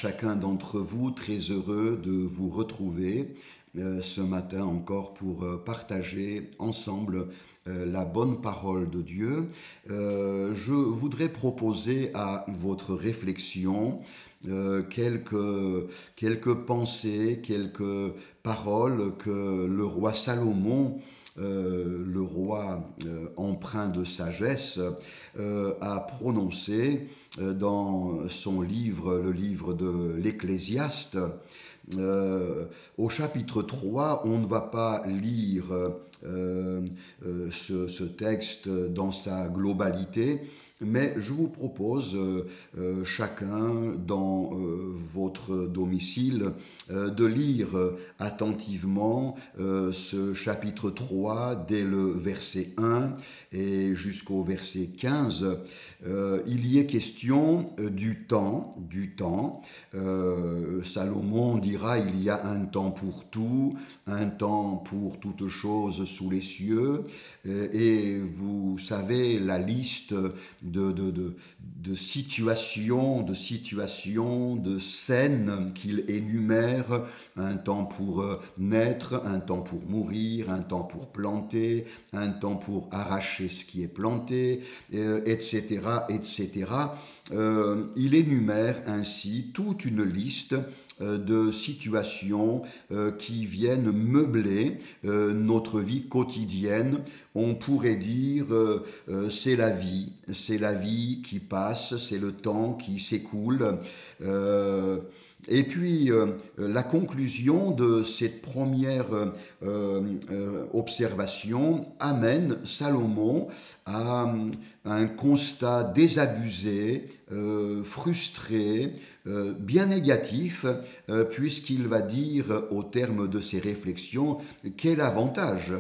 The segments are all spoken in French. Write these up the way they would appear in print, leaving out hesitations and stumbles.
chacun d'entre vous, très heureux de vous retrouver ce matin encore pour partager ensemble la bonne parole de Dieu. Je voudrais proposer à votre réflexion quelques pensées, quelques paroles que le roi Salomon, le roi empreint de sagesse, a prononcées dans son livre, le livre de l'Ecclésiaste. Au chapitre 3, on ne va pas lire ce texte dans sa globalité, mais je vous propose, chacun dans votre domicile, de lire attentivement ce chapitre 3 dès le verset 1 et jusqu'au verset 15. Il y est question du temps. Salomon dira: il y a un temps pour tout, un temps pour toutes choses sous les cieux. Et vous savez la liste de situations, de scènes qu'il énumère: un temps pour naître, un temps pour mourir, un temps pour planter, un temps pour arracher ce qui est planté, etc., etc. Il énumère ainsi toute une liste de situations qui viennent meubler notre vie quotidienne. On pourrait dire c'est la vie qui passe, c'est le temps qui s'écoule. Et puis, la conclusion de cette première observation amène Salomon à un constat désabusé, frustré, bien négatif, puisqu'il va dire au terme de ses réflexions: quel avantage!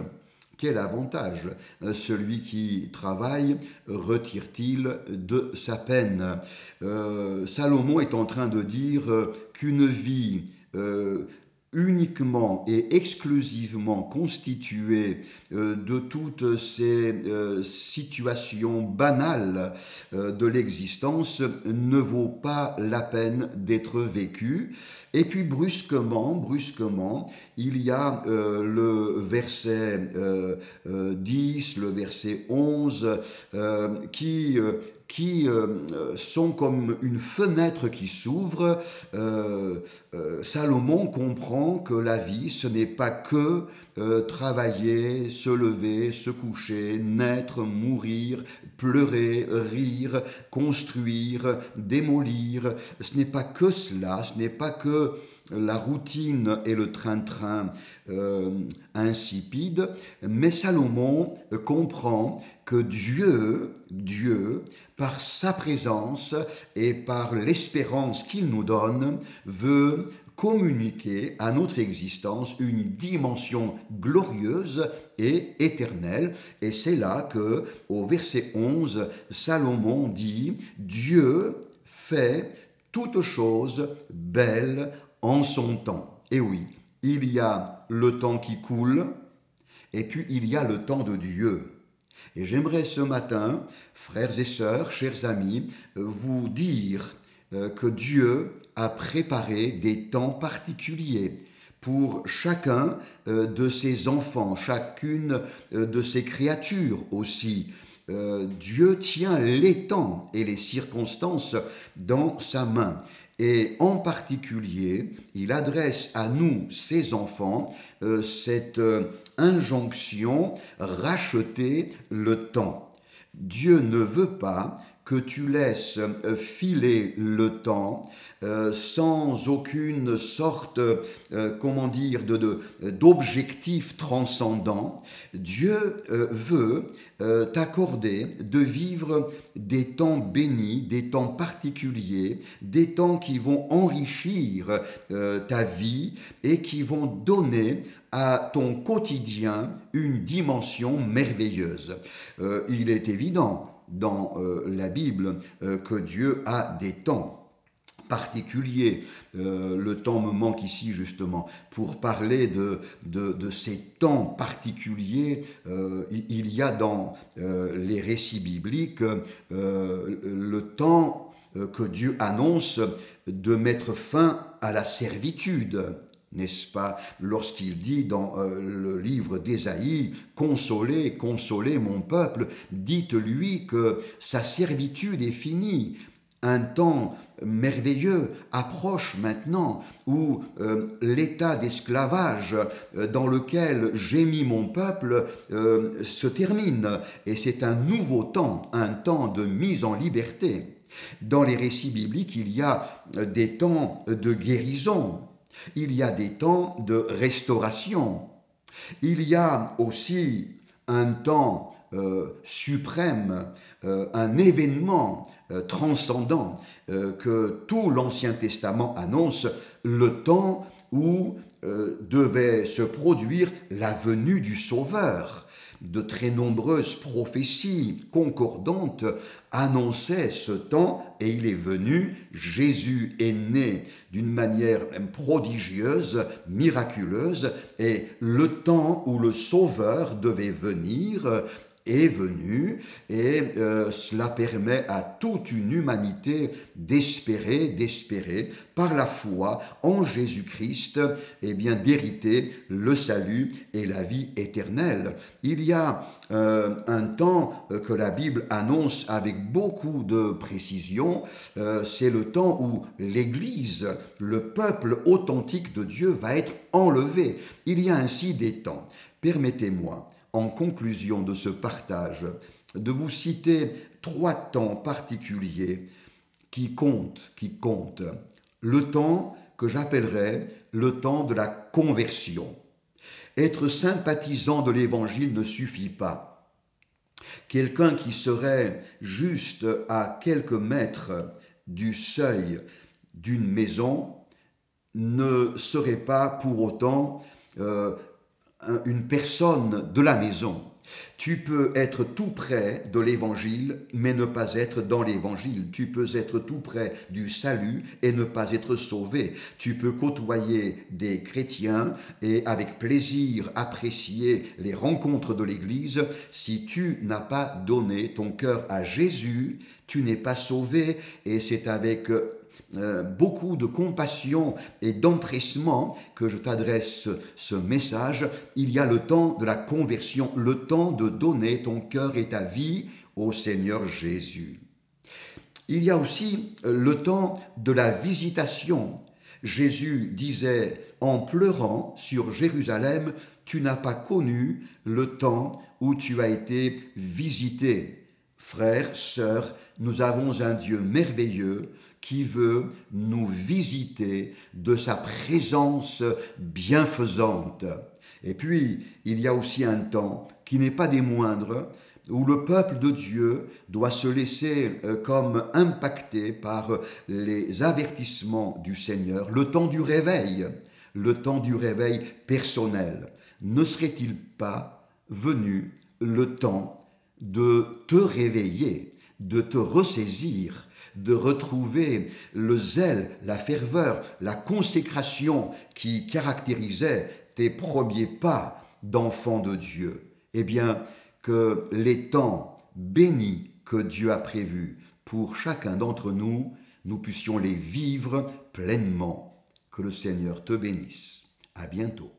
Quel avantage celui qui travaille retire-t-il de sa peine? Salomon est en train de dire qu'une vie uniquement et exclusivement constituée de toutes ces situations banales de l'existence ne vaut pas la peine d'être vécue. Et puis brusquement, il y a le verset 10, le verset 11 qui sont comme une fenêtre qui s'ouvre. Salomon comprend que la vie, ce n'est pas que travailler, se lever, se coucher, naître, mourir, pleurer, rire, construire, démolir. Ce n'est pas que cela, ce n'est pas que la routine et le train-train insipide, mais Salomon comprend que Dieu, par sa présence et par l'espérance qu'il nous donne, veut communiquer à notre existence une dimension glorieuse et éternelle. Et c'est là que, au verset 11, Salomon dit: Dieu fait toutes choses belles en son temps. Et oui, il y a le temps qui coule, et puis il y a le temps de Dieu. Et j'aimerais ce matin, frères et sœurs, chers amis, vous dire que Dieu a préparé des temps particuliers pour chacun de ses enfants, chacune de ses créatures aussi. Dieu tient les temps et les circonstances dans sa main. Et en particulier, il adresse à nous, ses enfants, cette injonction: racheter le temps. Dieu ne veut pas que tu laisses filer le temps sans aucune sorte, d'objectif transcendant. Dieu veut t'accorder de vivre des temps bénis, des temps particuliers, des temps qui vont enrichir ta vie et qui vont donner à ton quotidien une dimension merveilleuse. Il est évident dans la Bible que Dieu a des temps particulier. Le temps me manque ici justement pour parler de ces temps particuliers. Il y a dans les récits bibliques le temps que Dieu annonce de mettre fin à la servitude, n'est-ce pas, lorsqu'il dit dans le livre d'Ésaïe, « Consolez, consolez mon peuple, dites-lui que sa servitude est finie ». Un temps merveilleux approche maintenant où l'état d'esclavage dans lequel j'ai mis mon peuple se termine. Et c'est un nouveau temps, un temps de mise en liberté. Dans les récits bibliques, il y a des temps de guérison, il y a des temps de restauration, il y a aussi un temps suprême, un événement transcendant que tout l'Ancien Testament annonce, le temps où devait se produire la venue du Sauveur. De très nombreuses prophéties concordantes annonçaient ce temps et il est venu, Jésus est né d'une manière prodigieuse, miraculeuse, et le temps où le Sauveur devait venir est venu et cela permet à toute une humanité d'espérer par la foi en Jésus-Christ, eh bien d'hériter le salut et la vie éternelle. Il y a un temps que la Bible annonce avec beaucoup de précision, c'est le temps où l'Église, le peuple authentique de Dieu va être enlevé. Il y a ainsi des temps. Permettez-moi, en conclusion de ce partage, de vous citer 3 temps particuliers qui comptent. Le temps que j'appellerais le temps de la conversion. Être sympathisant de l'Évangile ne suffit pas. Quelqu'un qui serait juste à quelques mètres du seuil d'une maison ne serait pas pour autant une personne de la maison. Tu peux être tout près de l'Évangile, mais ne pas être dans l'Évangile. Tu peux être tout près du salut et ne pas être sauvé. Tu peux côtoyer des chrétiens et avec plaisir apprécier les rencontres de l'Église. Si tu n'as pas donné ton cœur à Jésus, tu n'es pas sauvé, et c'est avec beaucoup de compassion et d'empressement que je t'adresse ce message. Il y a le temps de la conversion, le temps de donner ton cœur et ta vie au Seigneur Jésus. Il y a aussi le temps de la visitation. Jésus disait en pleurant sur Jérusalem, « Tu n'as pas connu le temps où tu as été visité. » Frères, sœurs, nous avons un Dieu merveilleux qui veut nous visiter de sa présence bienfaisante. Et puis, il y a aussi un temps qui n'est pas des moindres, où le peuple de Dieu doit se laisser comme impacté par les avertissements du Seigneur, le temps du réveil personnel. Ne serait-il pas venu le temps de te réveiller, de te ressaisir, de retrouver le zèle, la ferveur, la consécration qui caractérisait tes premiers pas d'enfant de Dieu? Eh bien, que les temps bénis que Dieu a prévus pour chacun d'entre nous, nous puissions les vivre pleinement. Que le Seigneur te bénisse. À bientôt.